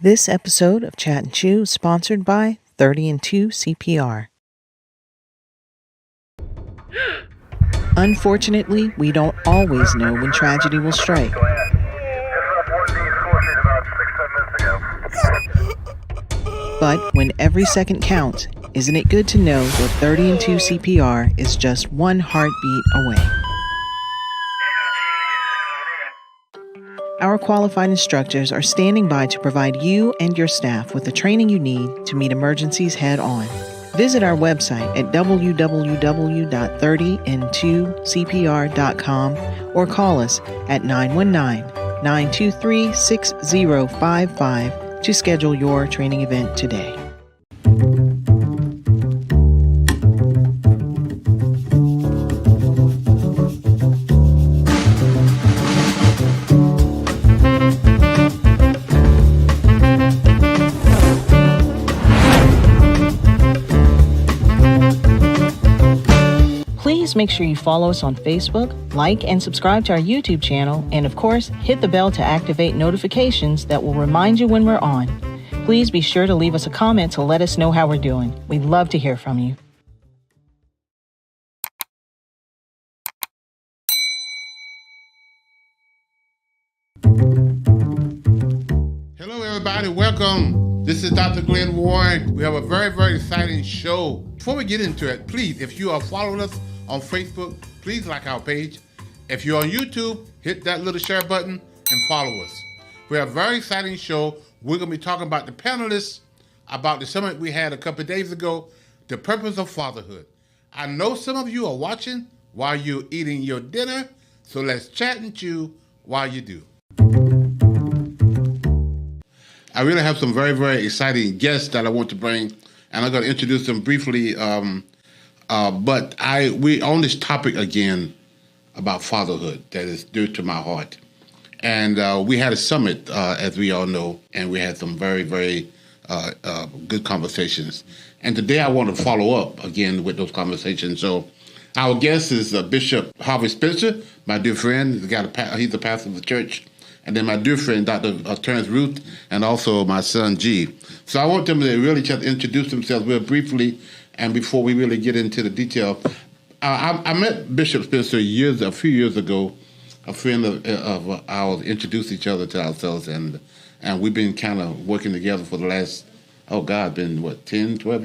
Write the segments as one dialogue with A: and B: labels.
A: This episode of Chat and Chew is sponsored by 30 and 2 CPR. Unfortunately, we don't always know when tragedy will strike. But when every second counts, isn't it good to know that 30 and 2 CPR is just one heartbeat away? Our qualified instructors are standing by to provide you and your staff with the training you need to meet emergencies head on. Visit our website at www.30and2cpr.com or call us at 919-923-6055 to schedule your training event today. Please make sure you follow us on Facebook, like and subscribe to our YouTube channel, and of course, hit the bell to activate notifications that will remind you when we're on. Please be sure to leave us a comment to let us know how we're doing. We'd love to hear from you.
B: Hello, everybody. Welcome. This is Dr. Glenn Warren. We have a very, very exciting show. Before we get into it, please, if you are following us on Facebook, please like our page. If you're on YouTube, hit that little share button and follow us. We have a very exciting show. We're going to be talking about the panelists, about the summit we had a couple of days ago, the purpose of fatherhood. I know some of you are watching while you're eating your dinner, so let's chat and chew while you do. I really have some very, very exciting guests that I want to bring, and I'm going to introduce them briefly. But we on this topic again about fatherhood that is dear to my heart. And we had a summit, as we all know, and we had some very, very good conversations. And today I want to follow up again with those conversations. So our guest is Bishop Harvey Spencer, my dear friend. He's the pastor of the church. And then my dear friend, Dr. Terrence Ruth, and also my son, G. So I want them to really just introduce themselves real briefly, and before we really get into the detail. I met Bishop Spencer a few years ago. A friend of ours introduced each other to ourselves, and we've been kind of working together for the last, 10, 12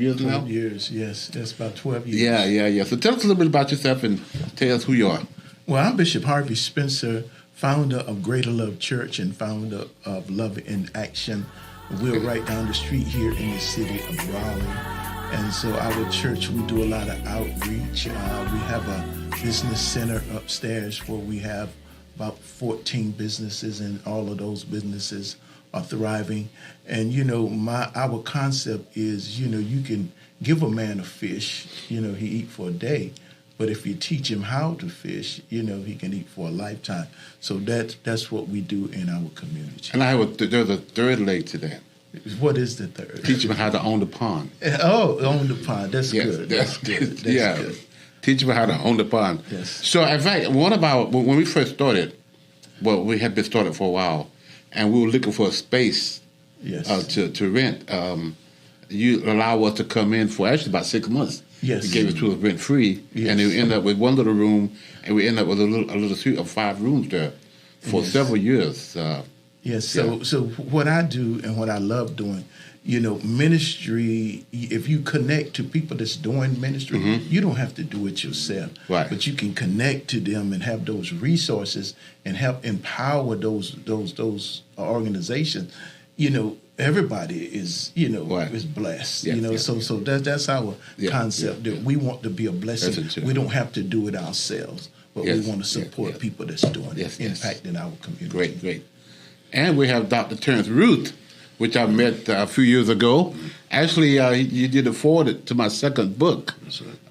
B: years now?
C: 12 years, yes. That's about 12 years.
B: Yeah. So tell us a little bit about yourself and tell us who you are.
C: Well, I'm Bishop Harvey Spencer, founder of Greater Love Church and founder of Love in Action. We're right down the street here in the city of Raleigh. And so our church, we do a lot of outreach. We have a business center upstairs where we have about 14 businesses, and all of those businesses are thriving. And, our concept is, you can give a man a fish, he eat for a day. But if you teach him how to fish, he can eat for a lifetime. So that's what we do in our community.
B: And there's a third leg to that.
C: What is the third?
B: Teach him how to own the pond.
C: Oh, own the pond. That's good.
B: That's
C: good.
B: That's good. Teach him how to own the pond.
C: Yes.
B: So, in fact, when we first started, we had been started for a while, and we were looking for a space to rent. You allow us to come in for actually about 6 months.
C: Yes.
B: You gave it to us rent free, and we ended up with one little room, and we ended up with a little suite of 5 rooms there for several years.
C: Yes. So what I do and what I love doing, ministry, if you connect to people that's doing ministry, you don't have to do it yourself.
B: Right.
C: But you can connect to them and have those resources and help empower those organizations. Everybody is, is blessed. So that's our concept. That we want to be a blessing. We don't have to do it ourselves, but we want to support people that's doing it, impacting our community.
B: Great. And we have Dr. Terrence Ruth, which I met a few years ago. Actually, you did a forward to my second book,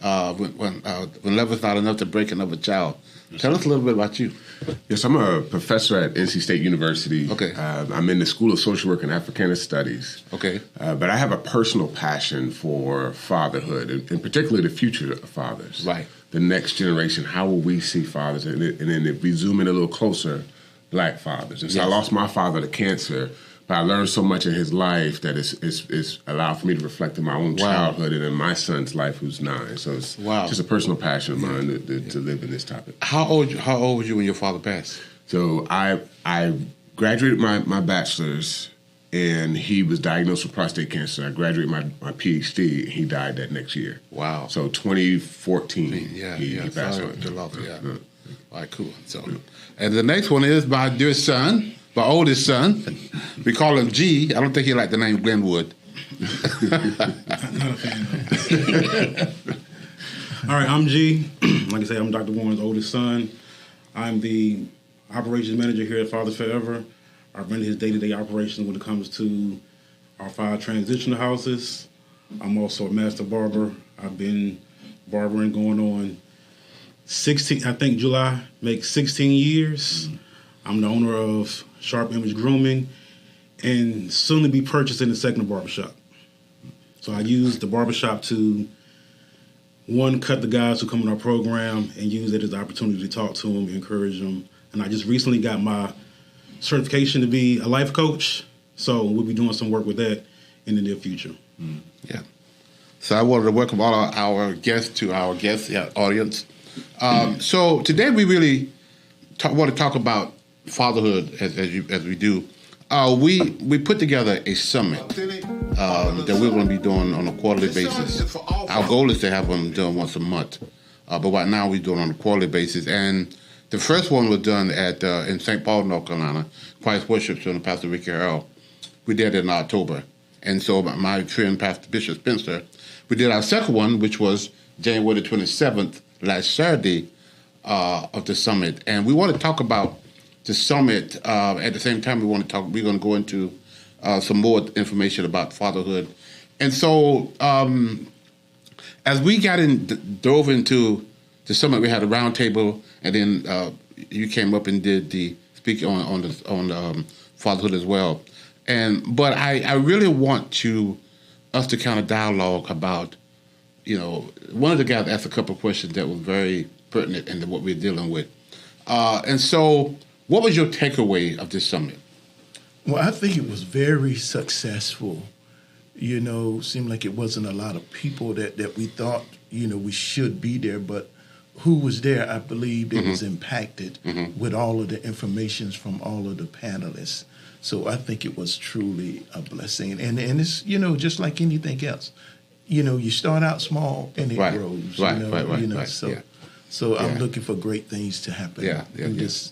B: when Love is Not Enough to Break Another Child. Tell us a little bit about you.
D: Yes, I'm a professor at NC State University.
B: Okay.
D: I'm in the School of Social Work and Africana Studies.
B: Okay.
D: But I have a personal passion for fatherhood, and particularly the future of fathers.
B: Right.
D: The next generation, how will we see fathers? And then if we zoom in a little closer, Black fathers. And so I lost my father to cancer, But I learned so much in his life that it's allowed for me to reflect in my own childhood and in my son's life, who's 9. So it's just a personal passion of mine to live in this topic.
B: How old were you when your father passed?
D: So I graduated my bachelor's, and he was diagnosed with prostate cancer. I graduated my PhD, and he died that next year.
B: Wow.
D: So 2014, he passed
B: Sorry
D: on.
B: to love it, yeah. All right, cool. So, and the next one is my dear son, my oldest son. We call him G. I don't think he liked the name Glenwood.
E: Not a fan of it. All right, I'm G. Like I say, I'm Dr. Warren's oldest son. I'm the operations manager here at Fathers Forever. I run his day-to-day operations when it comes to our 5 transitional houses. I'm also a master barber. I've been barbering going on 16, I think July makes 16 years. I'm the owner of Sharp Image Grooming and soon to be purchasing the second barbershop. So I use the barbershop to, one, cut the guys who come in our program and use it as an opportunity to talk to them, encourage them. And I just recently got my certification to be a life coach. So we'll be doing some work with that in the near future.
B: Yeah. So I wanted to welcome all our guests to our guest audience. So today we really want to talk about fatherhood as we do. We put together a summit that we're going to be doing on a quarterly basis. Our goal is to have them done once a month, but right now we're doing it on a quarterly basis. And the first one was done in St. Paul, North Carolina, Christ Worship Center, Pastor Ricky Harrell. We did it in October. And so my friend, Pastor Bishop Spencer, we did our second one, which was January the 27th, last Saturday, of the summit. And we want to talk about the summit. At the same time, we're going to go into some more information about fatherhood. And so as we dove into the summit, we had a round table, and then you came up and did the speaking on fatherhood as well. But I really want us to kind of dialogue about, one of the guys asked a couple of questions that was very pertinent into what we're dealing with. And so what was your takeaway of this summit?
C: Well, I think it was very successful. Seemed like it wasn't a lot of people that we thought, we should be there, but who was there, I believe it was impacted with all of the information from all of the panelists. So I think it was truly a blessing. And it's, just like anything else. You start out small and it grows.
B: Right.
C: So I'm looking for great things to happen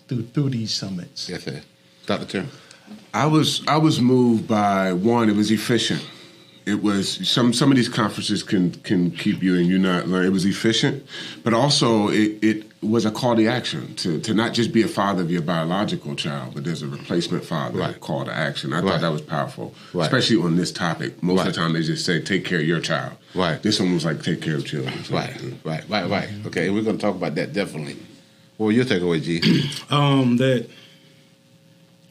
C: through these summits.
B: Yes, sir. Dr. Tim.
D: I was moved by, one, it was efficient. It was some of these conferences can keep you and you not learn. It was efficient, but also it was a call to action to not just be a father of your biological child, but there's a replacement father call to action. I thought that was powerful, especially on this topic. Most of the time they just say take care of your child. Right. This one was like take care of children. So,
B: Right. Okay, we're going to talk about that definitely. What were your takeaway, G?
E: That,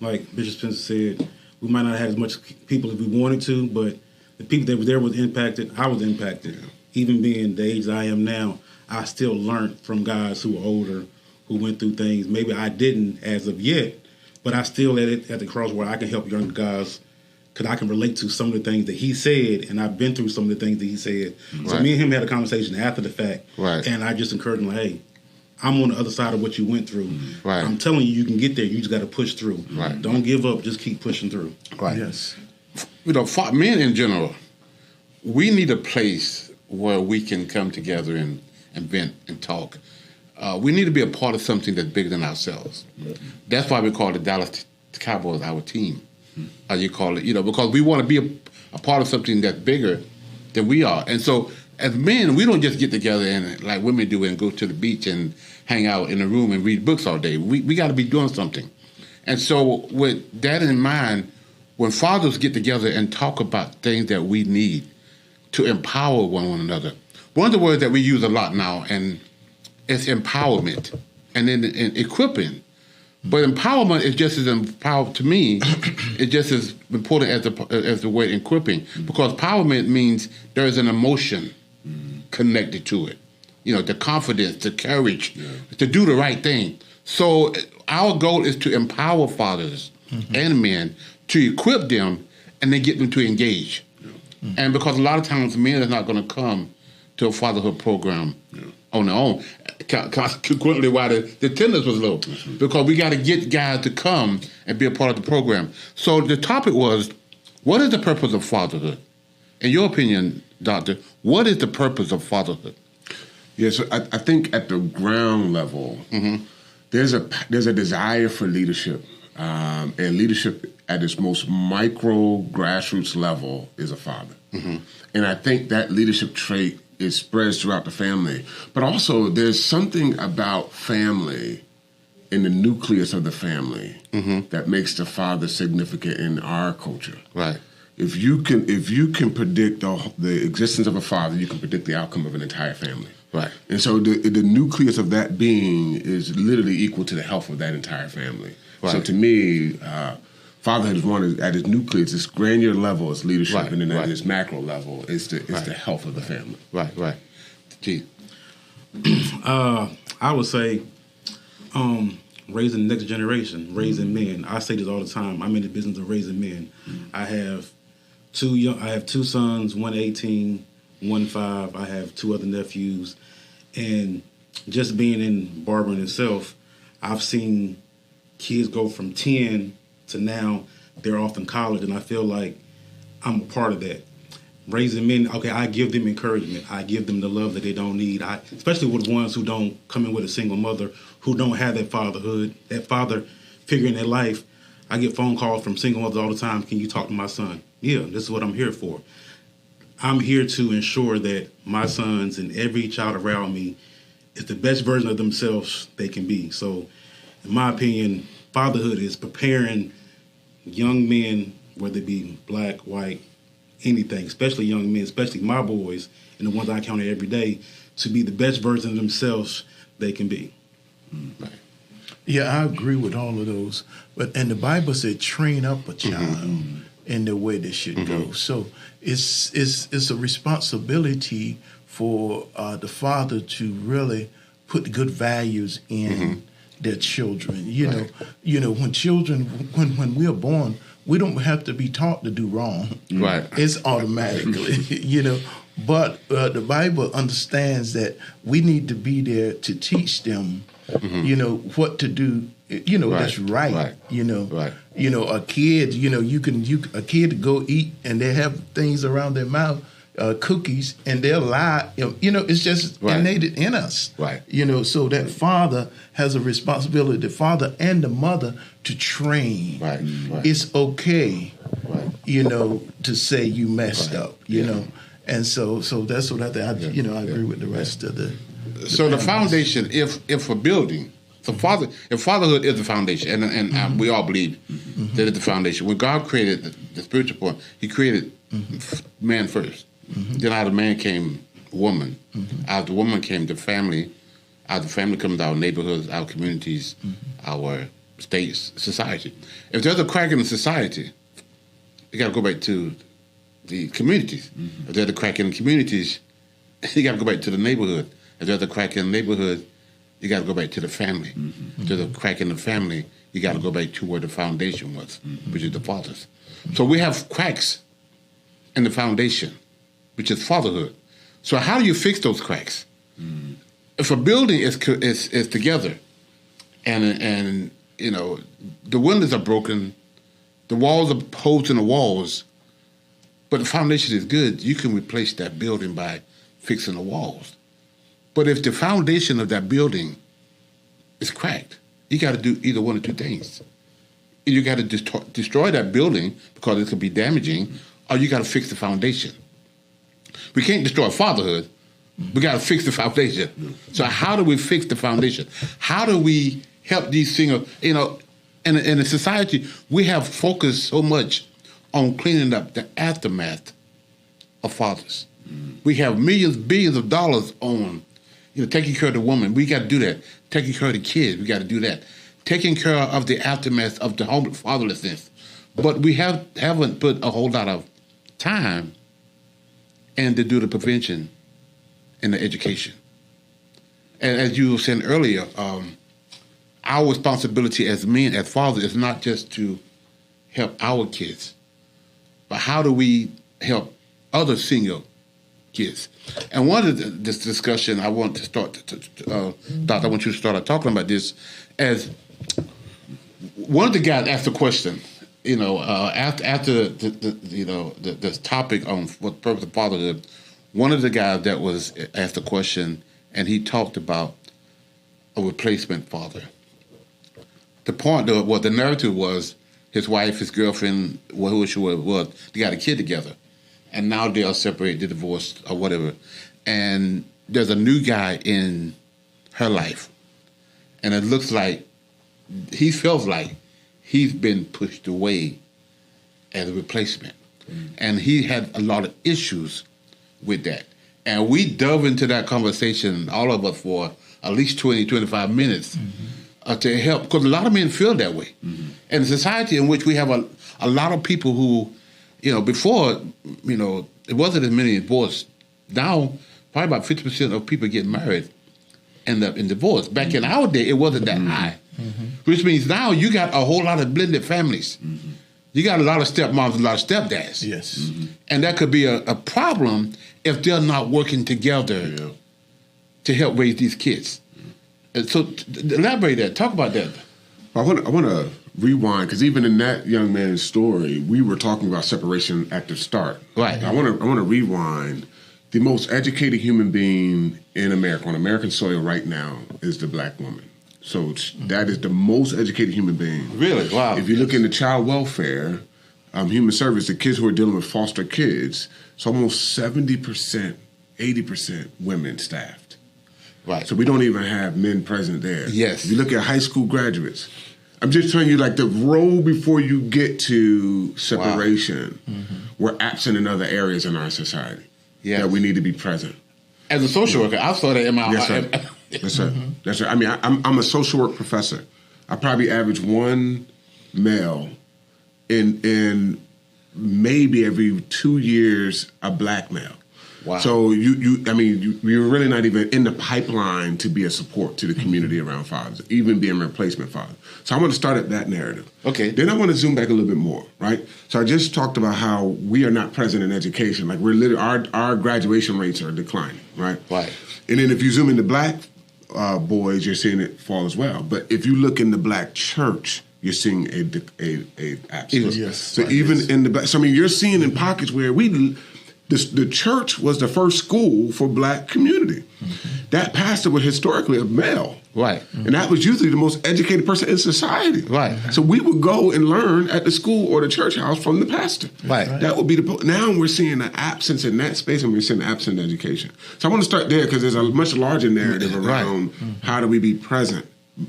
E: like Bishop Spencer said, we might not have as much people as we wanted to, but the people that were there was impacted. I was impacted. Even being the age that I am now, I still learned from guys who were older, who went through things. Maybe I didn't as of yet, but I still at the cross where I can help younger guys because I can relate to some of the things that he said, and I've been through some of the things that he said. Right. So me and him had a conversation after the fact, and I just encouraged him, like, hey, I'm on the other side of what you went through. Right. I'm telling you can get there. You just got to push through. Right. Don't give up. Just keep pushing through.
B: Right. Yes. Men in general, we need a place where we can come together and vent and talk. We need to be a part of something that's bigger than ourselves. Mm-hmm. That's why we call the Dallas Cowboys our team. You call it, because we want to be a part of something that's bigger than we are. And so as men, we don't just get together and like women do and go to the beach and hang out in a room and read books all day. We got to be doing something. And so with that in mind, when fathers get together and talk about things that we need to empower one another, one of the words that we use a lot now, and it's empowerment and then equipping. But empowerment is just as important to me. It's just as important as the word equipping, because empowerment means there is an emotion connected to it. The confidence, the courage to do the right thing. So our goal is to empower fathers and men to equip them and then get them to engage. Mm-hmm. And because a lot of times men are not going to come to a fatherhood program on their own. Consequently, why the attendance was low. Mm-hmm. Because we got to get guys to come and be a part of the program. So the topic was, what is the purpose of fatherhood? In your opinion, Doctor, what is the purpose of fatherhood?
D: Yeah, so I think at the ground level, there's a desire for leadership, and leadership at its most micro grassroots level is a father, and I think that leadership trait is spreads throughout the family. But also, there's something about family in the nucleus of the family that makes the father significant in our culture.
B: Right.
D: If you can predict the existence of a father, you can predict the outcome of an entire family.
B: Right.
D: And so the nucleus of that being is literally equal to the health of that entire family. Right. So to me, fatherhood is one at its nucleus, its granular level is leadership, right, and then at its macro level is the health of the family.
B: Right, right. Gee.
E: I would say raising the next generation, raising men. I say this all the time. I'm in the business of raising men. I have two sons, one 18, one 5. I have 2 other nephews. And just being in barbering itself, I've seen kids go from 10 to now they're off in college, and I feel like I'm a part of that. Raising men, okay, I give them encouragement. I give them the love that they don't need. Especially with ones who don't come in with a single mother, who don't have that fatherhood, that father figure in their life. I get phone calls from single mothers all the time. Can you talk to my son? Yeah, this is what I'm here for. I'm here to ensure that my sons and every child around me is the best version of themselves they can be. So, in my opinion, fatherhood is preparing young men, whether it be black, white, anything, especially young men, especially my boys and the ones I encounter every day, to be the best version of themselves they can be.
B: Right.
C: Yeah, I agree with all of those. And the Bible said, train up a child in the way they should go. So it's a responsibility for the father to really put good values in their children. You know, when children, when we are born, we don't have to be taught to do wrong.
B: Right.
C: It's automatically, But the Bible understands that we need to be there to teach them, what to do, that's right.
B: Right. Right.
C: A kid, a kid go eat and they have things around their mouth, cookies, and they'll lie. It's just innate in us.
B: Right.
C: So that father has a responsibility, the father and the mother, to train.
B: Right.
C: It's okay,
B: right.
C: to say you messed up, know. And so that's what I think. I agree with the rest of the.
B: So the foundation, if a building, if fatherhood is the foundation, and we all believe that it's the foundation. When God created the spiritual part, He created man first. Then out of man came woman. Out of the woman came the family. Out of the family comes our neighborhoods, our communities, our states, society. If there's a crack in the society, you got to go back to the communities. If there's a crack in the communities, you got to go back to the neighborhood. If there's a crack in the neighborhood, you got to go back to the family. If there's a crack in the family, you got to go back to where the foundation was, which is the fathers. So we have cracks in the foundation, which is fatherhood. So how do you fix those cracks? If a building is together, and the windows are broken, the walls are holes in the walls, but the foundation is good, you can replace that building by fixing the walls. But if the foundation of that building is cracked, you got to do either one or two things. You got to destroy that building because it could be damaging, or you got to fix the foundation. We can't destroy fatherhood. We got to fix the foundation. So how do we fix the foundation? How do we help these things? In a society, we have focused so much on cleaning up the aftermath of fathers. We have millions, billions of dollars on, taking care of the woman. We got to do that. Taking care of the kids. We got to do that. Taking care of the aftermath of the home fatherlessness. But we haven't put a whole lot of time in to do the prevention and the education. And as you were saying earlier, our responsibility as men, as fathers, is not just to help our kids, but how do we help other single kids? And one of this discussion I want to start, Doctor, I want you to start talking about this as one of the guys asked a question, after the topic on what purpose of fatherhood, one of the guys that was asked a question, and he talked about a replacement father. The point, the narrative was his wife, his girlfriend, who she was, they got a kid together. And now they are separated, they're divorced, or whatever. And there's a new guy in her life. And it looks like, he feels like he's been pushed away as a replacement. And he had a lot of issues with that. And we dove into that conversation, all of us, for at least 20, 25 minutes to help, because a lot of men feel that way. And a society in which we have a lot of people who, before, it wasn't as many divorces. Now, probably about 50% of people get married end up in divorce. Back in our day, it wasn't that high. Which means now you got a whole lot of blended families. You got a lot of stepmoms, a lot of stepdads.
C: Yes.
B: And that could be a problem if they're not working together to help raise these kids. And so elaborate that. Talk about that.
D: I want to rewind, because even in that young man's story, we were talking about separation at the start.
B: Right.
D: I want to rewind. The most educated human being in America, on American soil right now, is the black woman. So that is the most educated human being.
B: Really? Wow.
D: If you look into child welfare, human service, the kids who are dealing with foster kids, it's almost 70%, 80% women staffed.
B: Right.
D: So we don't even have men present there.
B: Yes.
D: If you look at high school graduates, I'm just telling you, like, the road before you get to separation, we're absent in other areas in our society that we need to be present.
B: As a social worker, I saw that in my...
D: Yes, sir. That's right. That's right. I mean, I'm a social work professor. I probably average one male in maybe every 2 years, a black male.
B: Wow.
D: So you're really not even in the pipeline to be a support to the community around fathers, even being a replacement father. So I want to start at that narrative. Okay. Then I want to zoom back a little bit more, right? So I just talked about how we are not present in education. Like, we're literally, our graduation rates are declining, right?
B: Right.
D: And then if you zoom into black boys, you're seeing it fall as well. But if you look in the black church, you're seeing a absence.
C: Yes.
D: So even in the black, so I mean, you're seeing in pockets where the church was the first school for black community. That pastor was historically a male.
B: Right.
D: And that was usually the most educated person in society.
B: Right.
D: So we would go and learn at the school or the church house from the pastor.
B: Right.
D: That would be now we're seeing an absence in that space, and we're seeing an absence in education. So I want to start there, because there's a much larger narrative around how do we be present,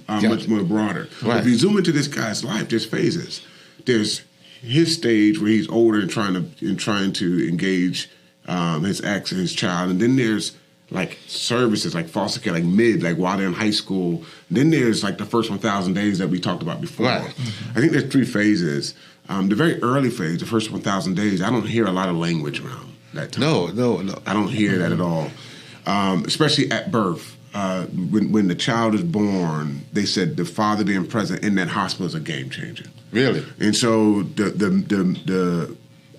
D: much more broader.
B: Right.
D: If you zoom into this guy's life, there's phases. There's his stage where he's older and trying to engage his ex and his child, and then there's like services like foster care, like while they're in high school. Then there's like the first 1,000 days that we talked about before. Right. I think there's 3 phases. The very early phase, the first 1,000 days, I don't hear a lot of language around that time. No. I don't hear that at all, especially at birth. When the child is born, they said the father being present in that hospital is a game changer. Really? And so the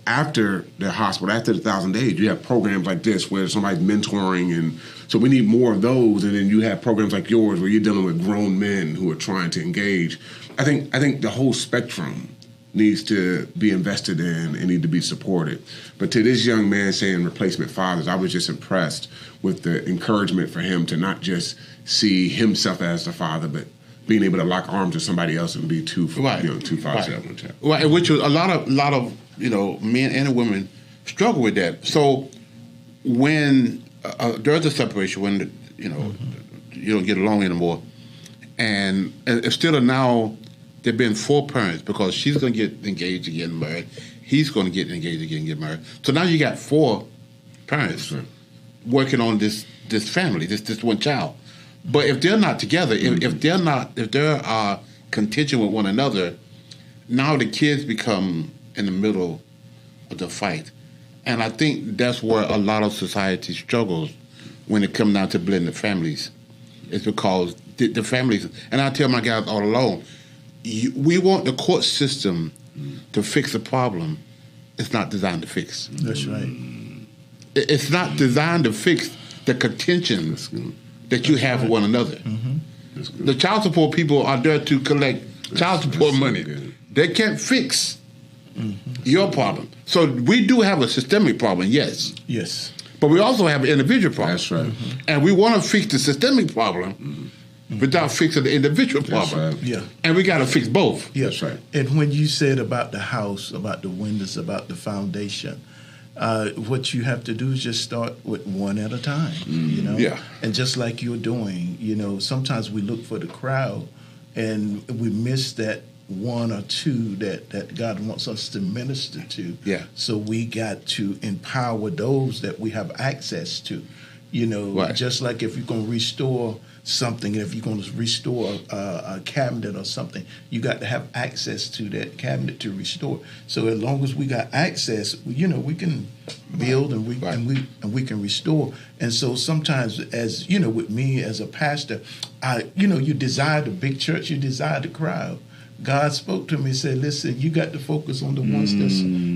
D: after the hospital, after the 1,000 days, you have programs like this where somebody's mentoring, and so we need more of those. And then you have programs like yours where you're dealing with grown men who are trying to engage. I think the whole spectrum needs to be invested in and need to be supported. But to this young man saying replacement fathers, I was just impressed with the encouragement for him to not just see himself as the father, but being able to lock arms with somebody else and be two fathers at one time.
B: Right, which was a lot of men and women struggle with that. So when there's a separation, when you don't get along anymore, and it's still now there've been 4 parents, because she's going to get engaged and get married, he's going to get engaged again and get married. So now you got 4 parents working on this family, this one child. But if they're not together, if they're contention with one another, now the kids become in the middle of the fight. And I think that's where a lot of society struggles when it comes down to blended families. It's because the families, and I tell my guys all along, we want the court system to fix a problem, it's not designed to fix.
C: That's right.
B: It's not designed to fix the contentions that you have with one another. The child support people are there to collect child support money. They can't fix your problem. So we do have a systemic problem, yes.
C: Yes.
B: But we also have an individual problem.
D: That's right.
B: And we want to fix the systemic problem without fixing the individual problem.
D: right.
C: Yeah.
B: And we got to fix both.
C: Yeah.
D: That's right.
C: And when you said about the house, about the windows, about the foundation, what you have to do is just start with one at a time, you know?
B: Yeah.
C: And just like you're doing, you know, sometimes we look for the crowd and we miss that one or two that God wants us to minister to.
B: Yeah.
C: So we got to empower those that we have access to. You know,
B: Right.
C: just like if you're going to restore something, if you're going to restore a cabinet or something, you got to have access to that cabinet to restore. So as long as we got access, you know, we can build and we can restore. And so sometimes, as you know, with me as a pastor, you desire the big church, you desire the crowd. God spoke to me and said, listen, you got to focus on the ones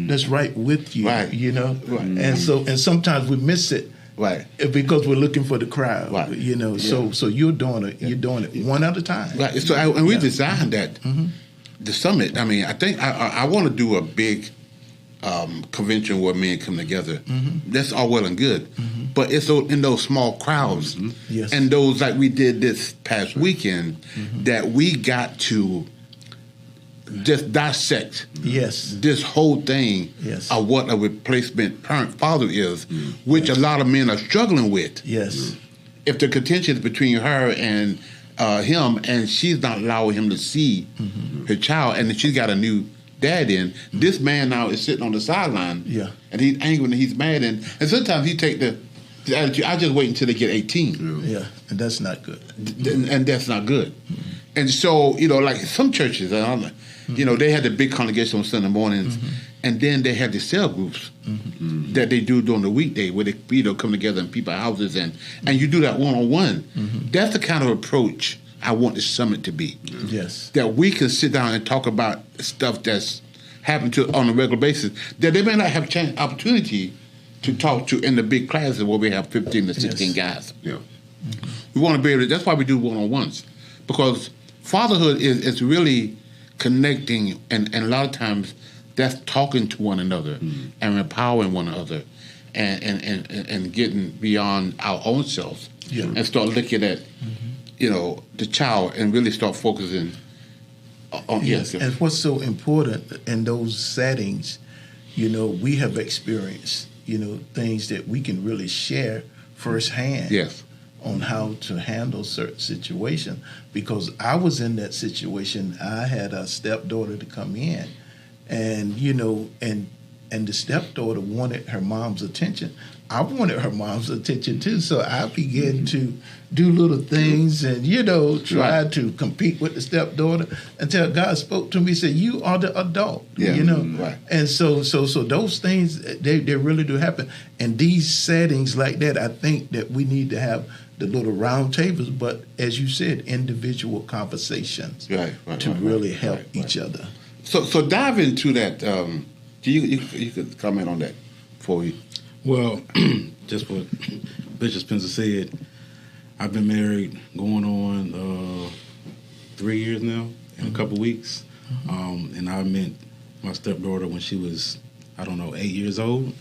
C: that's right with you,
B: Right.
C: you know?
B: Right.
C: And sometimes we miss it.
B: Right.
C: Because we're looking for the crowd,
B: Right.
C: you know.
B: Yeah.
C: So you're doing it one at a time.
B: Right. So we designed that, the summit. I mean, I think I want to do a big convention where men come together. That's all well and good. But it's in those small crowds
C: Yes.
B: and those like we did this past weekend that we got to just dissect
C: Yes.
B: this whole thing
C: Yes.
B: of what a replacement parent father is, which a lot of men are struggling with.
C: Yes.
B: If the contention is between her and him, and she's not allowing him to see her child, and she's got a new dad in, this man now is sitting on the sideline,
C: Yeah.
B: and he's angry and he's mad, and sometimes he take the attitude, I just wait until they get 18.
C: Yeah. And that's not good.
B: And that's not good. And so, you know, like some churches, you know, they had the big congregation on Sunday mornings, and then they had the cell groups that they do during the weekday where they, you know, come together in people's houses and you do that one-on-one. That's the kind of approach I want the summit to be.
C: Yes.
B: That we can sit down and talk about stuff that's happened to on a regular basis that they may not have opportunity to talk to in the big classes where we have 15 to 16 guys.
D: Yeah.
B: We want to be able to, that's why we do one-on-ones. Because fatherhood is really connecting, and a lot of times that's talking to one another and empowering one another and getting beyond our own selves and start looking at, you know, the child and really start focusing on
C: Yes. And what's so important in those settings, you know, we have experienced, you know, things that we can really share firsthand.
B: Yes.
C: On how to handle certain situations, because I was in that situation. I had a stepdaughter to come in, and you know, and the stepdaughter wanted her mom's attention. I wanted her mom's attention too, so I began to do little things and, you know, try to compete with the stepdaughter until God spoke to me and said, you are the adult, you know.
B: Right.
C: And so those things, they really do happen. And these settings like that, I think that we need to have the little round tables, but as you said, individual conversations to really help each other.
B: So dive into that. You could comment on that before we.
E: Well, just what Bishop Spencer said, I've been married going on 3 years now in a couple weeks. And I met my stepdaughter when she was, 8 years old.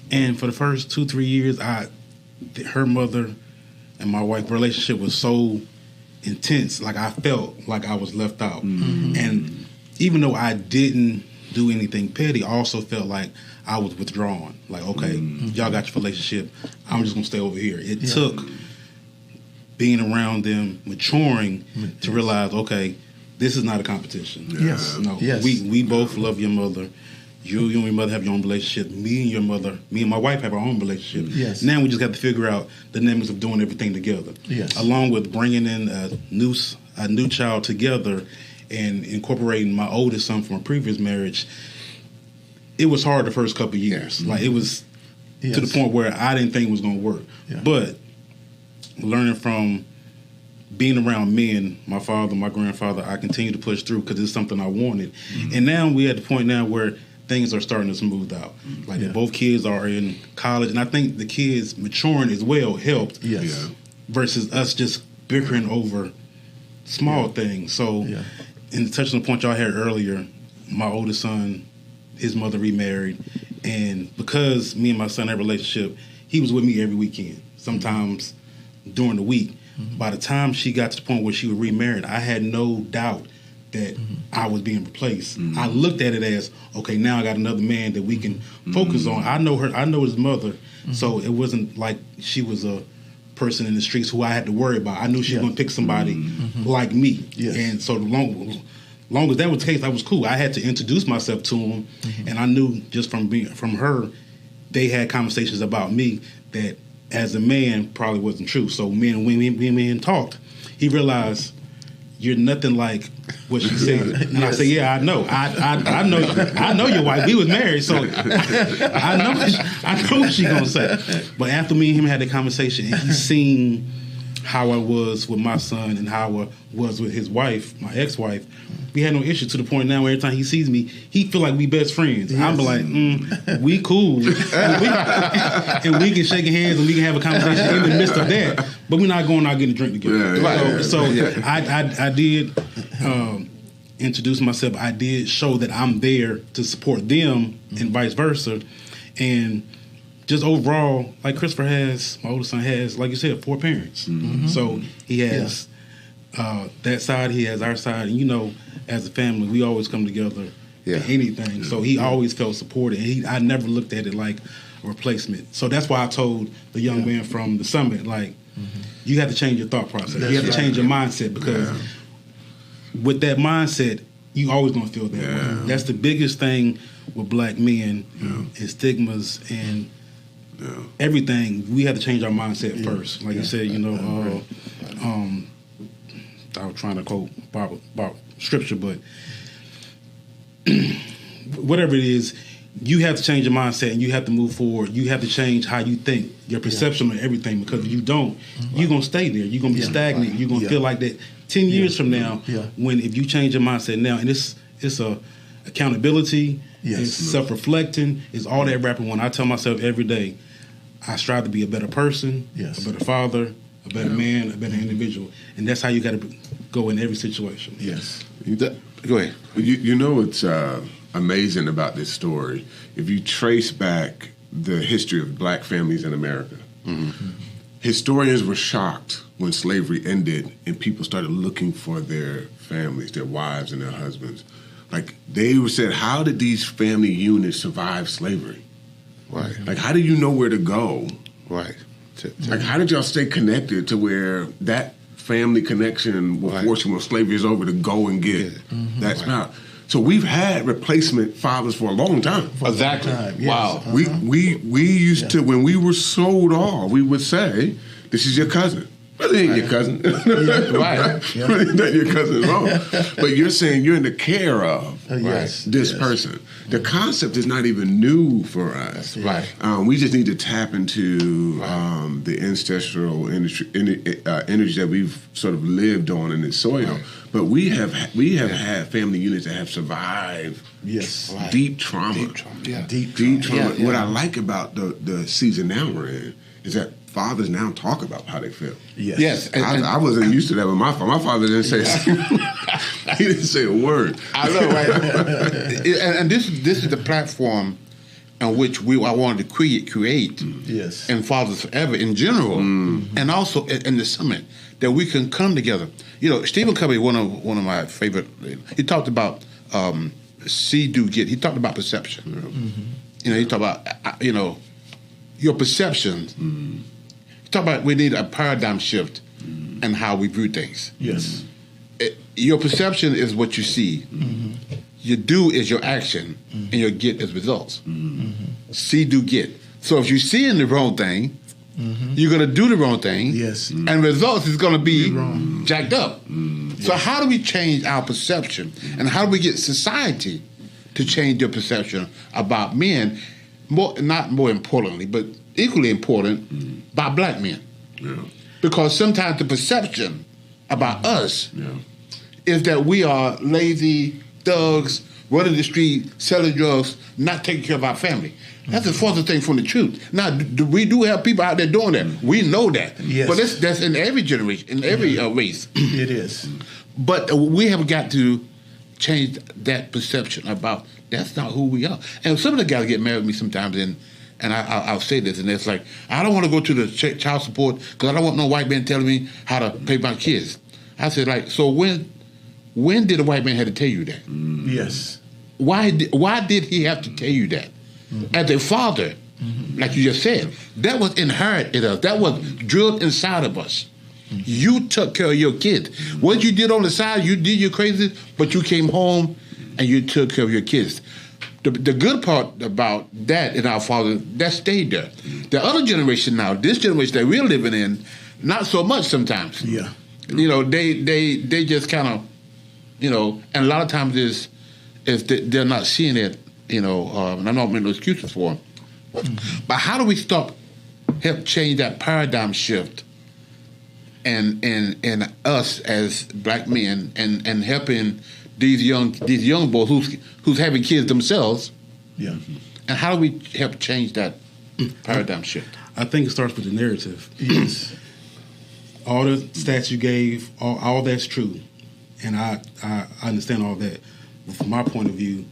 E: And for the first 2-3 years, her mother and my wife relationship was so intense, like I felt like I was left out. And even though I didn't do anything petty, I also felt like I was withdrawn. Like, okay, y'all got your relationship, I'm just gonna stay over here. It took being around them, maturing to realize, okay, this is not a competition.
C: Yes.
E: No,
C: Yes.
E: we both love your mother. You and your mother have your own relationship. Me and your mother, me and my wife have our own relationship.
C: Yes.
E: Now we just got to figure out the dynamics of doing everything together.
C: Yes.
E: Along with bringing in a new child together and incorporating my oldest son from a previous marriage. It was hard the first couple of years. Like, it was to the point where I didn't think it was going to work.
C: Yeah.
E: But learning from being around men, my father, my grandfather, I continued to push through because it's something I wanted. And now we're at the point now where things are starting to smooth out. Like both kids are in college, and I think the kids maturing as well helped.
C: Yes.
E: Versus us just bickering over small things. So, in touching the point y'all had earlier, my oldest son, his mother remarried, and because me and my son had a relationship, he was with me every weekend, sometimes during the week. By the time she got to the point where she was remarried, I had no doubt that I was being replaced. I looked at it as, okay, now I got another man that we can focus on. I know her, I know his mother, so it wasn't like she was a person in the streets who I had to worry about. I knew she was going to pick somebody like me. Yes. And so long as that was the case, I was cool. I had to introduce myself to him, and I knew just from her, they had conversations about me that as a man probably wasn't true. So when men talked, he realized, you're nothing like what she said. And I said, yeah, I know. I know your wife. We was married, so I know what she gonna say. But after me and him had that conversation, and he seen how I was with my son and how I was with his wife, my ex-wife, we had no issue to the point now where every time he sees me, he feel like we best friends. Yes. I'm like, we cool. and we can shake hands and we can have a conversation in the midst of that, but we're not going out getting a drink together. So I did introduce myself. I did show that I'm there to support them and vice versa. And just overall, like Christopher has, my oldest son has, like you said, 4 parents. So he has that side, he has our side, and as a family, we always come together for anything. So he always felt supported, and I never looked at it like a replacement. So that's why I told the young man from the summit, like, you have to change your thought process. You have to change your mindset, because with that mindset, you always gonna feel that way. That's the biggest thing with black men and stigmas and everything. We have to change our mindset first. Like you said, I was trying to quote about scripture, but whatever it is, you have to change your mindset and you have to move forward. You have to change how you think, your perception of everything, because if you don't, you're going to stay there. You're going to be stagnant. You're going to feel like that 10 years from now, when if you change your mindset now, and it's a accountability, it's self-reflecting, it's all that rapping. When I tell myself every day, I strive to be a better person, a better father, a better man, a better individual. And that's how you got to go in every situation.
B: Yes. Go ahead.
D: It's amazing about this story. If you trace back the history of black families in America, historians were shocked when slavery ended and people started looking for their families, their wives and their husbands. Like, they said, how did these family units survive slavery?
B: Right.
D: Like, how do you know where to go?
B: Right.
D: Like, how did y'all stay connected to where that family connection will force you when slavery is over to go and get that spouse? So we've had replacement fathers for a long time.
B: Exactly. Wow.
D: We used to, when we were sold off, we would say, this is your cousin. Well, it ain't your cousin. Right. Really not your cousin at all. But you're saying you're in the care of this person. The concept is not even new for us.
B: Right.
D: We just need to tap into the ancestral energy that we've sort of lived on in the soil. Right. But we have had family units that have survived deep trauma. Deep trauma. What I like about the season now we're in is that fathers now talk about how they feel.
B: Yes.
D: I wasn't used to that with my father. My father didn't say he didn't say a word.
B: I know, right? and this is the platform on which I wanted to create in Fathers Forever in general, and also in the summit, that we can come together. Stephen Covey, one of my favorite, he talked about see, do, get. He talked about perception. He talked about your perceptions. Talk about we need a paradigm shift in how we view things.
C: Yes.
B: Your perception is what you see. Your do is your action, and your get is results. See, do, get. So if you're seeing the wrong thing, you're going to do the wrong thing, and results is going to be jacked up. So how do we change our perception, and how do we get society to change their perception about men? Not more importantly, but equally important, by black men. Because sometimes the perception about us is that we are lazy thugs, running the street, selling drugs, not taking care of our family. That's the furthest thing from the truth. Now, we do have people out there doing that. We know that.
C: Yes.
B: But that's in every generation, in every race.
C: It is.
B: But we have got to change that perception about that's not who we are. And some of the guys get mad at me sometimes, and I'll say this, and it's like, I don't want to go to the child support because I don't want no white man telling me how to pay my kids. I said, like, so when did a white man have to tell you that?
C: Yes.
B: Why did he have to tell you that? As a father, like you just said, that was inherent in us. That was drilled inside of us. You took care of your kids. What you did on the side, you did your crazy, but you came home and you took care of your kids. The good part about that in our father, that stayed there. The other generation now, this generation that we're living in, not so much sometimes.
C: Yeah.
B: You know, they just kind of, you know, and a lot of times is they're not seeing it, you know, and I'm not making no excuses for them. But how do we help change that paradigm shift and us as black men and helping these young boys who's having kids themselves?
C: Yeah.
B: And how do we help change that paradigm shift?
E: I think it starts with the narrative.
C: Yes.
E: All the stats you gave, all that's true, and I understand all that. But from my point of view,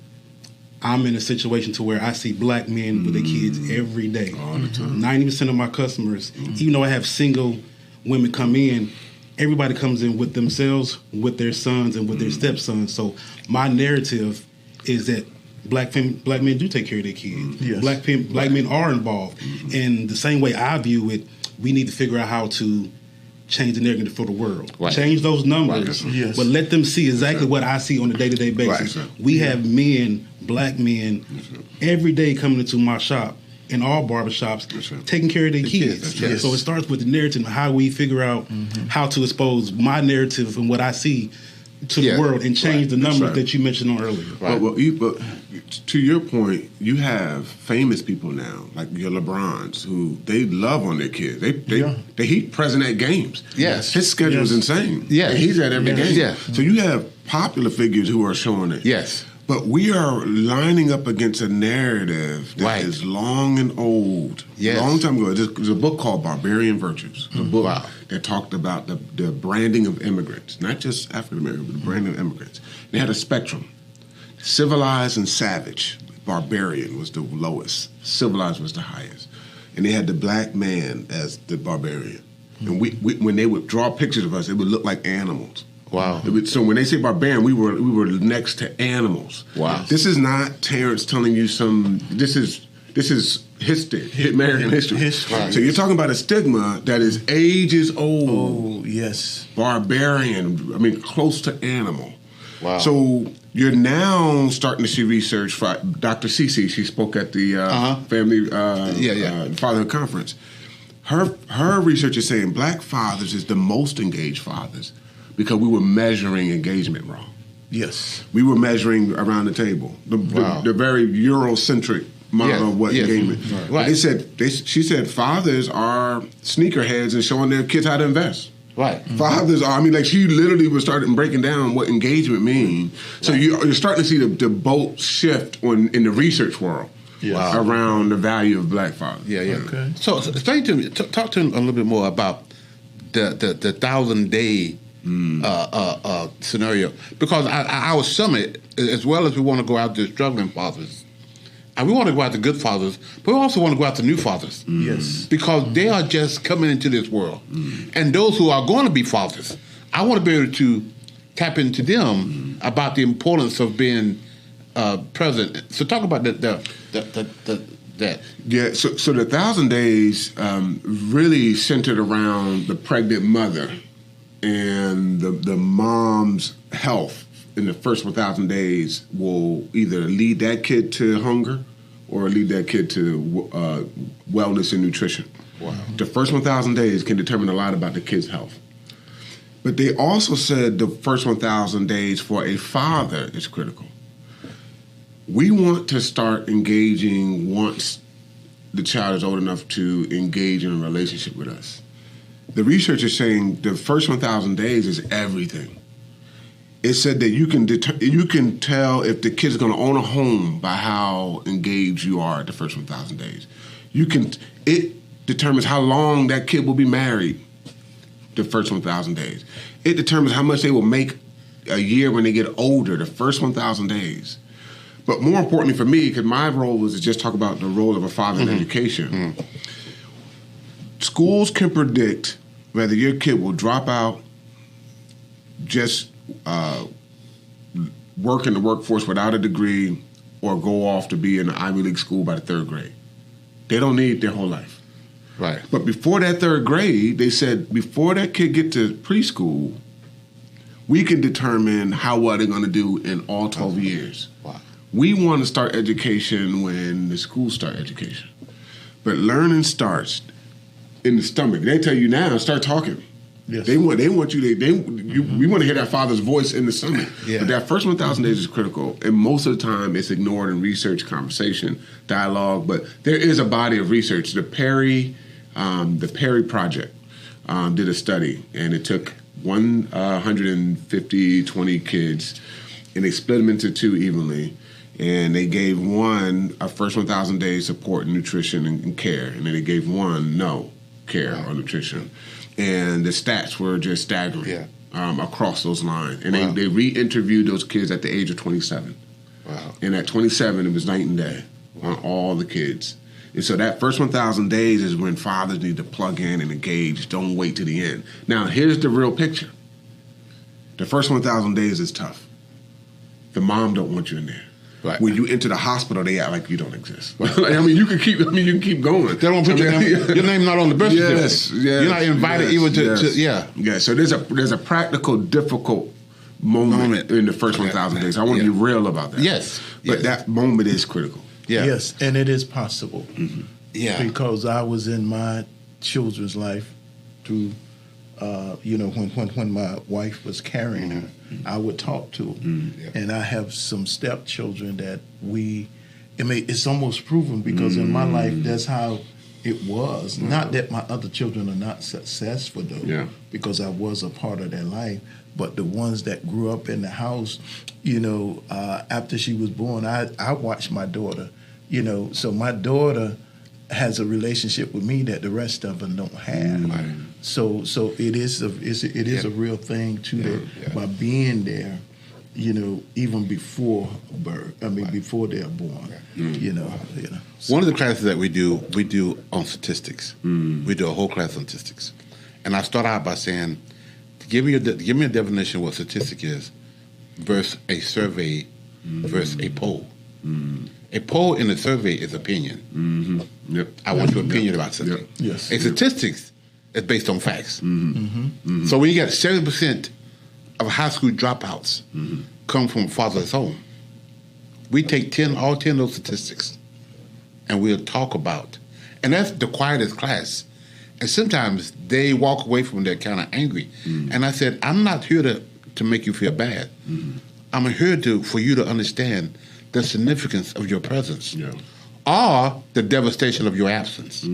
E: I'm in a situation to where I see black men with their kids every day.
D: All the time.
E: 90% of my customers, even though I have single women come in, everybody comes in with themselves, with their sons, and with their stepsons. So my narrative is that black men do take care of their kids.
C: Yes.
E: Black men are involved. And the same way I view it, we need to figure out how to change the narrative for the world.
B: Right.
E: Change those numbers,
C: Right. Yes.
E: but let them see exactly what I see on a day-to-day basis.
D: Right.
E: We have men, black men, every day coming into my shop, in all barbershops,
D: right.
E: taking care of their kids.
B: kids, yes.
E: So it starts with the narrative and how we figure out how to expose my narrative and what I see to
B: Yeah.
E: the world and change the numbers
D: right.
E: that you mentioned on earlier.
B: Right.
D: But to your point, you have famous people now, like your LeBrons, who they love on their kids. He's present at games.
B: Yes.
D: His schedule is
C: Yes.
D: insane.
B: Yes.
D: And he's at every
C: Yes.
D: game.
B: Yeah.
D: So you have popular figures who are showing it.
B: Yes.
D: But we are lining up against a narrative that is
B: Right.
D: long and old.
B: Yes.
D: A long time ago. There's a book called Barbarian Virtues. It's a book
B: Wow.
D: that talked about the branding of immigrants, not just African American, but the branding of immigrants. They had a spectrum. Civilized and savage. Barbarian was the lowest. Civilized was the highest. And they had the black man as the barbarian. And we when they would draw pictures of us, it would look like animals.
B: Wow.
D: So when they say barbarian, we were next to animals.
B: Wow.
D: This is not Terrence telling you this is history, American history.
C: History.
D: So you're talking about a stigma that is ages old.
C: Oh, yes.
D: Barbarian, I mean, close to animal.
B: Wow.
D: So you're now starting to see research. Dr. Cece, she spoke at the Family Fatherhood Conference. Her research is saying black fathers is the most engaged fathers because we were measuring engagement wrong.
C: Yes.
D: We were measuring around the table, the very Eurocentric model of what engagement.
B: Right.
D: But she said fathers are sneakerheads and showing their kids how to invest.
B: Right.
D: Fathers are, she literally was starting breaking down what engagement means. So you're starting to see the boat shift in the research world around the value of black fathers.
B: Yeah, yeah.
C: Okay.
B: So explain to me, talk to me a little bit more about the 1,000-day scenario, because our summit, as well as we want to go out to struggling fathers, and we want to go out to good fathers, but we also want to go out to new fathers.
C: Yes.
B: Because they are just coming into this world. And those who are going to be fathers, I want to be able to tap into them about the importance of being present. So talk about that.
D: Yeah, so the 1,000 days really centered around the pregnant mother and the mom's health in the first 1,000 days will either lead that kid to hunger or lead that kid to wellness and nutrition.
B: Wow.
D: The first 1,000 days can determine a lot about the kid's health. But they also said the first 1,000 days for a father is critical. We want to start engaging once the child is old enough to engage in a relationship with us. The research is saying the first 1,000 days is everything. It said that you can tell if the kid's going to own a home by how engaged you are the first 1,000 days. It determines how long that kid will be married the first 1,000 days. It determines how much they will make a year when they get older the first 1,000 days. But more importantly for me, because my role was to just talk about the role of a father in education, schools can predict whether your kid will drop out, just work in the workforce without a degree, or go off to be in an Ivy League school by the 3rd grade. They don't need their whole life.
B: Right.
D: But before that 3rd grade, they said before that kid get to preschool, we can determine how well they're going to do in all 12 years.
B: Wow.
D: We want to start education when the schools start education. But learning starts in the stomach. They tell you now, start talking.
C: Yes.
D: They want you. We want to hear that father's voice in the stomach.
C: Yeah.
D: But that first 1,000 days is critical, and most of the time it's ignored in research, conversation, dialogue. But there is a body of research. The Perry Project did a study, and it took 20 kids, and they split them into 2 evenly. And they gave one a first 1,000 days support, nutrition, and care, and then they gave one no care or nutrition. And the stats were just staggering across those lines. And they re-interviewed those kids at the age of 27.
B: Wow.
D: And at 27, it was night and day on all the kids. And so that first 1,000 days is when fathers need to plug in and engage. Don't wait to the end. Now, here's the real picture. The first 1,000 days is tough. The mom don't want you in there.
B: Right.
D: When you enter the hospital, they act like you don't exist. You can keep going.
B: They don't put your name not on the birth certificate.
D: Yes.
B: You're not invited even to.
D: Yeah. So there's a practical, difficult moment in the first 1,000 days. I want to be real about that.
B: Yes.
D: But that moment is critical.
B: Yeah.
C: Yes, and it is possible.
B: Mm-hmm. Yeah.
C: Because I was in my children's life through, when my wife was carrying her, I would talk to them. And I have some stepchildren that it's almost proven because in my life, that's how it was. Not that my other children are not successful, though, because I was a part of their life. But the ones that grew up in the house, after she was born, I watched my daughter, so my daughter has a relationship with me that the rest of them don't have.
B: Right.
C: So it is a real thing too that by being there, even before birth. Before they're born.
B: One of the classes that we do on statistics. We do a whole class on statistics, and I start out by saying, give me a definition of what statistic is, versus a survey, versus a poll. A poll in a survey is opinion. I want your opinion about something.
C: Yes.
B: A statistics is based on facts. So when you got 70% of high school dropouts come from fatherless home, we take all 10 of those statistics and we'll talk about, and that's the quietest class. And sometimes they walk away from there kind of angry. And I said, I'm not here to make you feel bad. I'm here for you to understand the significance of your presence or the devastation of your absence.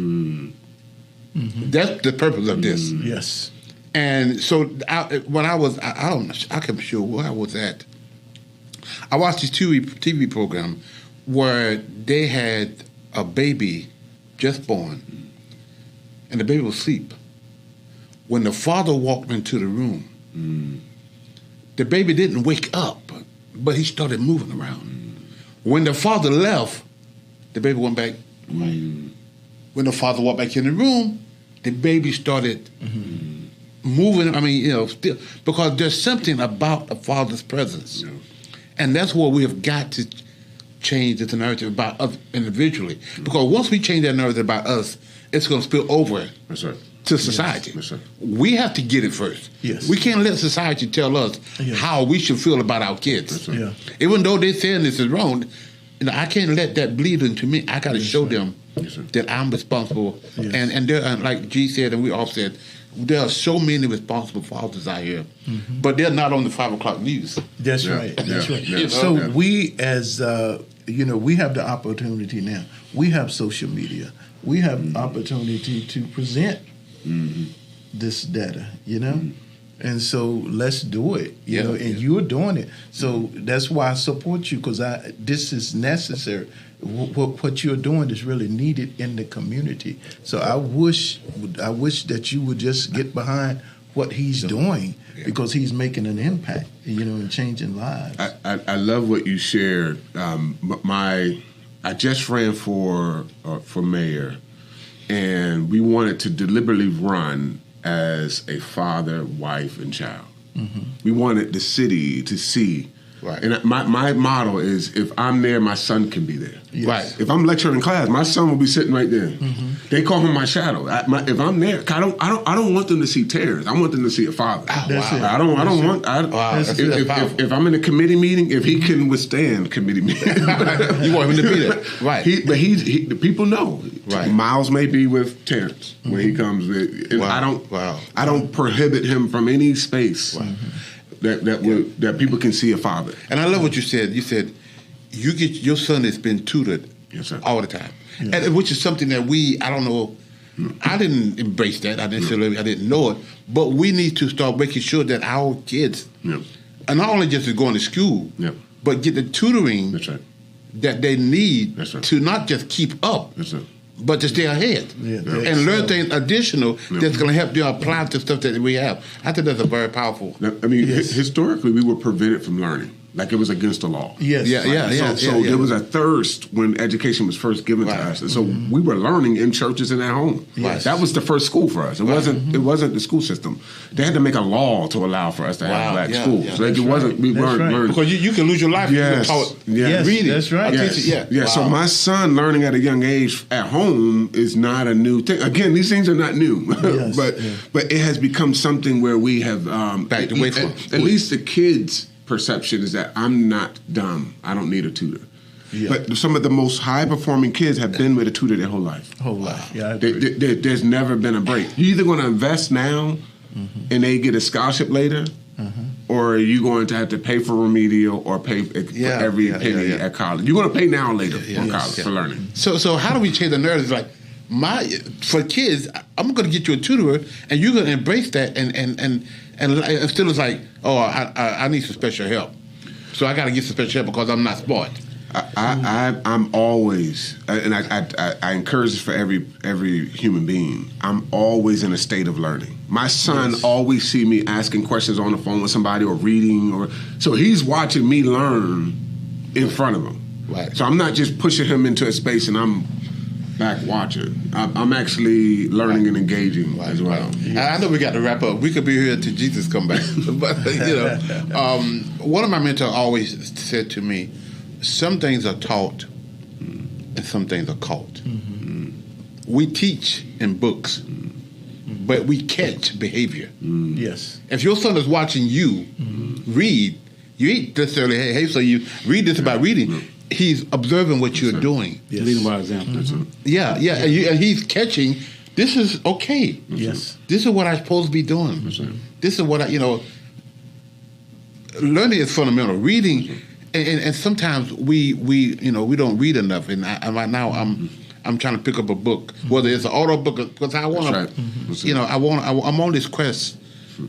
B: That's the purpose of this.
C: Yes.
B: And so when I was, I can sure where I was at. I watched this TV program where they had a baby just born, and the baby was asleep. When the father walked into the room, the baby didn't wake up, but he started moving around. When the father left, the baby went back quiet. When the father walked back in the room, the baby started moving. Still, because there's something about a father's presence. And that's what we have got to change the narrative about us individually. Because once we change that narrative about us, it's going to spill over to society.
C: Yes.
B: We have to get it first.
C: Yes.
B: We can't let society tell us how we should feel about our kids. Even though they're saying this is wrong, I can't let that bleed into me. I got to show them that I'm responsible. And there, like G said, and we all said, there are so many responsible fathers out here, but they're not on the 5 o'clock news.
C: That's right. That's right. So we, as we have the opportunity now. We have social media. We have opportunity to present this data, you know? And so let's do it, you
B: Yeah,
C: know, and
B: yeah.
C: you're doing it. So that's why I support you, because this is necessary. What you're doing is really needed in the community. So I wish that you would just get behind what he's doing, because he's making an impact, you know, and changing lives.
D: I love what you shared. I just ran for mayor, and we wanted to deliberately run as a father, wife, and child. We wanted the city to see.
B: Right.
D: And my motto is, if I'm there, my son can be there.
C: Yes.
B: Right.
D: If I'm lecturing in class, my son will be sitting right there. They call him my shadow. If I'm there, I don't want them to see tears. I want them to see a father.
C: That's it.
D: I don't want. If I'm in a committee meeting, if he can withstand committee meeting,
B: You want him to be there. Right.
D: The people know.
B: Right.
D: Miles may be with Terrence when he comes. And
B: Wow.
D: I don't prohibit him from any space that people can see a father.
B: And I love what you said. You said you get your son has been tutored
D: Yes, sir.
B: all the time, and which is something that I don't know. I didn't embrace that. I didn't know it. But we need to start making sure that our kids, and not only just going to school, but get the tutoring
D: That's right.
B: that they need
D: That's right.
B: to not just keep up,
D: That's right.
B: but to stay ahead and learn things additional that's going to help them apply to stuff that we have. I think that's a very powerful.
D: I mean, historically, we were prevented from learning. Like it was against the law.
C: Yes.
D: So there was a thirst when education was first given to us, and so we were learning in churches and at home.
B: Yes.
D: That was the first school for us. It wasn't the school system. They had to make a law to allow for us to have black schools.
B: Yeah.
D: So it wasn't. We weren't learning.
B: Because you can lose your life if you're taught reading.
C: That's right.
D: Yeah. So my son learning at a young age at home is not a new thing. Again, these things are not new, but it has become something where we have
B: Back away from
D: at least the kids' perception is that I'm not dumb. I don't need a tutor. Yeah. But some of the most high-performing kids have been with a tutor their whole life.
C: Yeah, I agree.
D: There's never been a break. You're either going to invest now and they get a scholarship later, or you're going to have to pay for remedial or pay for every penny at college. You're going to pay now or later for college for learning.
B: So how do we change the narrative? Like for kids, I'm going to get you a tutor, and you're going to embrace that, and still it's like, oh, I need some special help, so I got to get some special help because I'm not smart.
D: I'm always, and I encourage this for every human being. I'm always in a state of learning. My son always see me asking questions on the phone with somebody or reading, so he's watching me learn in front of him.
B: Right.
D: So I'm not just pushing him into a space and I'm back watching. I'm actually learning and engaging as well.
B: I know we got to wrap up. We could be here until Jesus come back. But one of my mentors always said to me, some things are taught and some things are caught. We teach in books, but we catch behavior.
C: Yes.
B: If your son is watching you read, you ain't necessarily, hey, so you read this about reading. He's observing what you're doing.
E: Yes. Leading by example.
B: Yeah. And he's catching, this is okay.
C: Yes.
B: This is what I'm supposed to be doing. This is what learning is fundamental. Reading, and sometimes we don't read enough. And right now I'm trying to pick up a book, whether it's an auto book, because I want to, I'm on this quest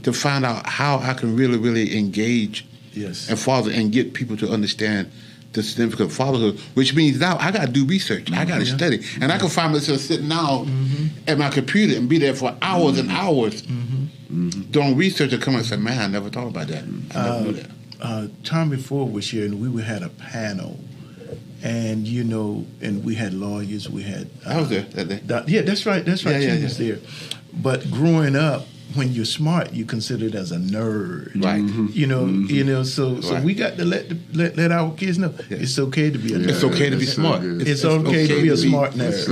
B: to find out how I can really, really engage and father and get people to understand the significance of fatherhood, which means now I got to do research. I got to study. And I can find myself sitting now at my computer and be there for hours and hours doing research and come and say, man, I never thought about that. I never knew that.
C: Time before was here, and we had a panel. And, and we had lawyers, we had...
B: I was there that day.
C: Yeah, that's right. She was there. But growing up, when you're smart, you're considered as a nerd,
B: right?
C: So we got to let our kids know it's okay to be a nerd.
B: It's okay to be smart.
C: It's okay to be a smart nerd.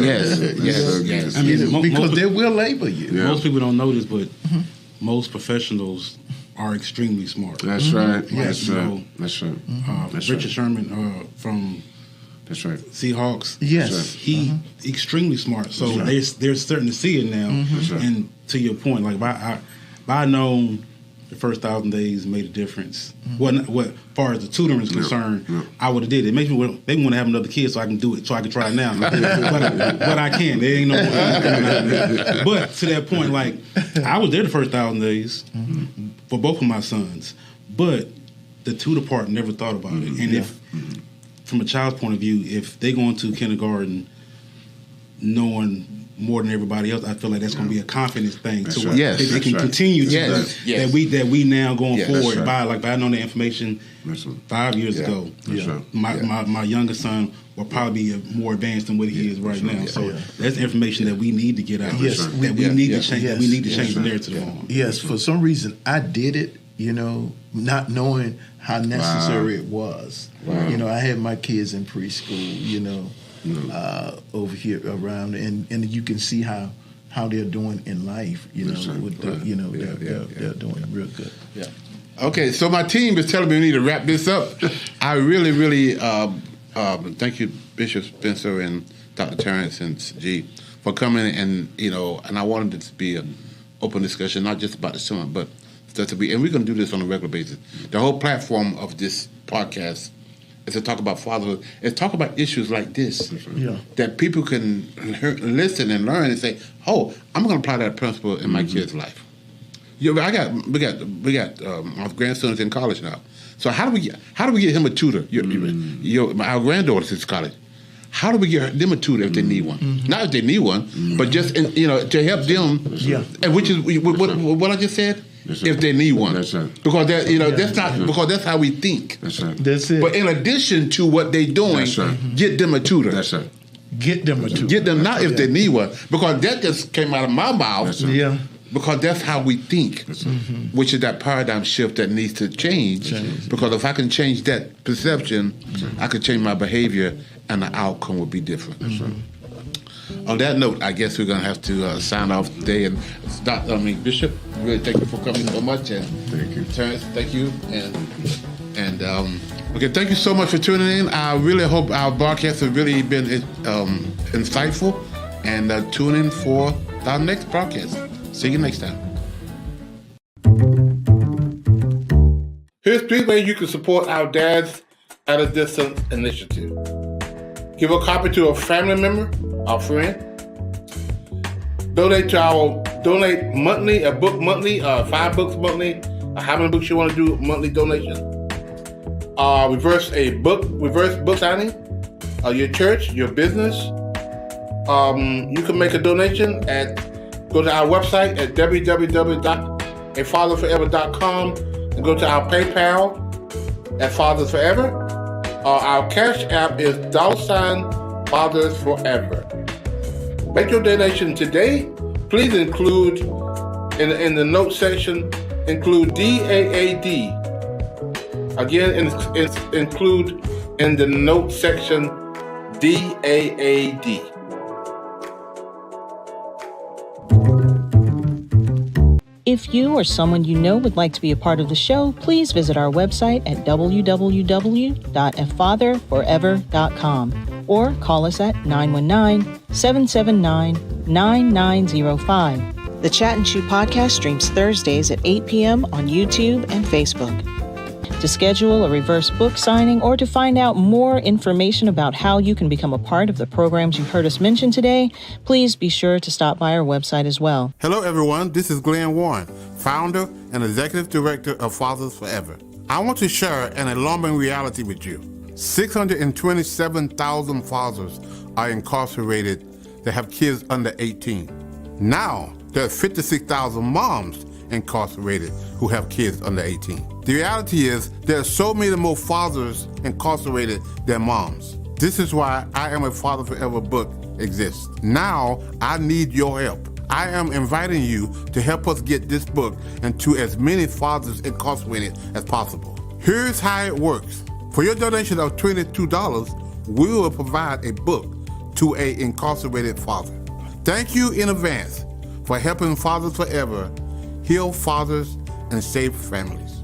B: Yes.
E: I mean,
C: because they will label you.
E: Yeah. Most people don't know this, but most professionals are extremely smart.
D: That's right.
C: Yes.
D: That's right.
E: Richard Sherman from
D: That's right.
E: Seahawks.
C: Yes.
E: He extremely smart. So they're starting to see it now.
D: Right.
E: And to your point, like if I known the first 1,000 days made a difference. What far as the tutoring is concerned, I would have did it. It makes me want to have another kid so I can do it, so I can try it now. but I can't. There ain't no more. But to that point, like, I was there the first 1,000 days for both of my sons. But the tutor part, never thought about it. And if, from a child's point of view, if they go into kindergarten knowing more than everybody else, I feel like that's going to be a confidence thing.
D: That's
E: to
D: right.
E: where they can continue to that we now going forward.
D: Right.
E: By I know the information 5 years ago. My youngest son will probably be more advanced than what he is right now. So that's information that we need to get out.
C: Yes,
E: that we need to change. That we need to change the narrative on.
C: Yes, for some reason I did it, not knowing how necessary it was.
D: Wow.
C: I had my kids in preschool, over here around, and you can see how they're doing in life. They're doing real good.
B: Yeah. Okay, so my team is telling me we need to wrap this up. I really, really thank you, Bishop Spencer and Dr. Terrence and G, for coming and I wanted it to be an open discussion, not just about the summit, but and we're going to do this on a regular basis. The whole platform of this podcast is to talk about fatherhood, is talk about issues like this that people can listen and learn and say, "Oh, I'm going to apply that principle in my kid's life." We got our grandson's in college now. So how do we get him a tutor? Our granddaughter's in college. How do we get them a tutor if they need one? Not if they need one, but just to help them. And which is what I just said. If they need one,
D: that's right.
B: Because that's not because that's how we think.
D: That's right.
C: That's it.
B: But in addition to what they're doing, get them a tutor.
D: That's right.
C: Get them a tutor.
B: Get them not if they need one, because that just came out of my mouth.
D: That's right.
B: Because that's how we think, which is that paradigm shift that needs to change. Because if I can change that perception, I can change my behavior, and the outcome will be different.
D: That's right.
B: On that note, I guess we're going to have to sign off today and start. Bishop, really thank you for coming so much, and
D: thank you,
B: Terrence. Thank you, and okay, thank you so much for tuning in. I really hope our broadcast has really been insightful, and tune in for our next broadcast. See you next time. Here's 3 ways you can support our Dads at a Distance initiative. Give a copy to a family member, our friend. Donate monthly, a book monthly, 5 books monthly, how many books you want to do monthly donation. Reverse book signing, your church, your business. You can make a donation go to our website at www.afatherforever.com and go to our PayPal at Fathers Forever. Our Cash App is $Fathers Forever. Make your donation today. Please include in the note section, include DAAD. Again, include in the note section DAAD.
A: If you or someone you know would like to be a part of the show, please visit our website at www.afatherforever.com or call us at 919-779-9905. The Chat and Chew podcast streams Thursdays at 8 p.m. on YouTube and Facebook. To schedule a reverse book signing or to find out more information about how you can become a part of the programs you heard us mention today, please be sure to stop by our website as well.
B: Hello, everyone. This is Glenn Warren, founder and executive director of Fathers Forever. I want to share an alarming reality with you. 627,000 fathers are incarcerated that have kids under 18. Now, there are 56,000 moms incarcerated who have kids under 18. The reality is there are so many more fathers incarcerated than moms. This is why I Am a Father Forever book exists. Now I need your help. I am inviting you to help us get this book into as many fathers incarcerated as possible. Here's how it works. For your donation of $22, we will provide a book to an incarcerated father. Thank you in advance for helping Fathers Forever heal fathers and save families.